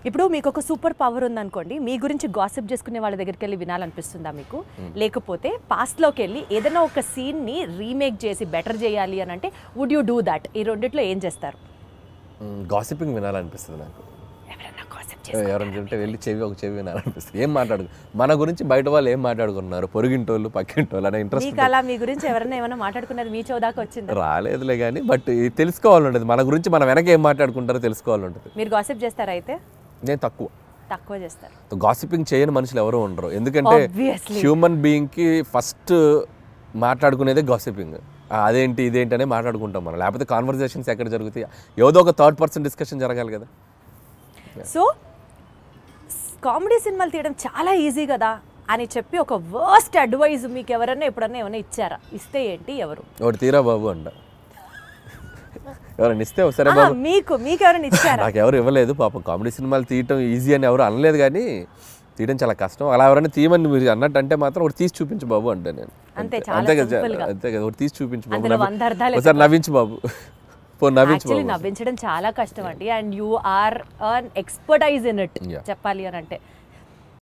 ఇప్పుడు మీకు ఒక సూపర్ పవర్ ఉందనుకోండి, మీ గురించి గాసిప్ చేసుకునే వాళ్ళ దగ్గరికి వెళ్ళి వినాలనిపిస్తుందా మీకు? లేకపోతే పాస్ట్లోకి వెళ్ళి ఏదైనా ఒక సీన్ని రీమేక్ చేసి బెటర్ చేయాలి అని అంటే వుడ్ యూ డూ దాట్? ఈ రెండిట్లో ఏం చేస్తారు? గాసిపింగ్ వినాలనిపిస్తుంది నాకు. ఎవరైనా చెప్తే వెళ్ళి ఒక చెవి వినాలనిపిస్తుంది. ఏం మన గురించి బయట వాళ్ళు ఏం మాట్లాడుకున్నారు, పొరుగింటోళ్ళు పక్కింటోళ్ళు అనే ఇంట్రెస్ట్. అలా మీ గురించి ఎవరైనా ఏమైనా మాట్లాడుకున్నది మీ చోదాకా వచ్చింది? రాలేదులే కానీ, బట్ తెలుసుకోవాలంటది మన గురించి, మన వెనక ఏం మాట్లాడుకుంటారో తెలుసుకోవాలంటది. మీరు గాసిప్ చేస్తారా అయితే? నేను తక్కువ చేస్తారు. గాసిపింగ్ చేయని మనుషులు ఎవరు ఉండరు. ఎందుకంటే హ్యూమన్ బీయింగ్కి ఫస్ట్ మాట్లాడుకునేదే గాసిపింగ్. అదేంటి ఇదేంటి అనే మాట్లాడుకుంటాం మనం, లేకపోతే కాన్వర్జేషన్స్ ఎక్కడ జరుగుతాయి? ఏదో ఒక థర్డ్ పర్సన్ డిస్కషన్ జరగాలి కదా. సో కామెడీ సినిమాలు తీయడం చాలా ఈజీ కదా అని చెప్పి ఒక వర్స్ట్ అడ్వైజ్ మీకు ఎవరైనా ఎప్పుడన్నా ఏమైనా ఇచ్చారా? ఇస్తే ఏంటి, ఎవరు? ఒకటి తీరా బాబు అంట. ఎవరైనా ఇస్తే సరే బాబు. మీకు ఎవరైనా ఇచ్చారా? నాకు ఎవరు ఇవ్వలేదు పాపం. కామెడీ సినిమాలు తీయటం ఈజీ అని ఎవరు అనలేదు, కానీ తీయడం చాలా కష్టం. అలా ఎవరైనా తీయమని మీరు అన్నట్టు అంటే మాత్రం ఒకటి తీసి చూపించు బాబు అంటే నేను అంతే కదా. ఒకటి తీసి చూపించు బాబు, ఒకసారి నవ్వించు బాబు. నవ్వించడం చాలా కష్టం అండి. And you are an expertise in it చెప్పాలి అని అంటే.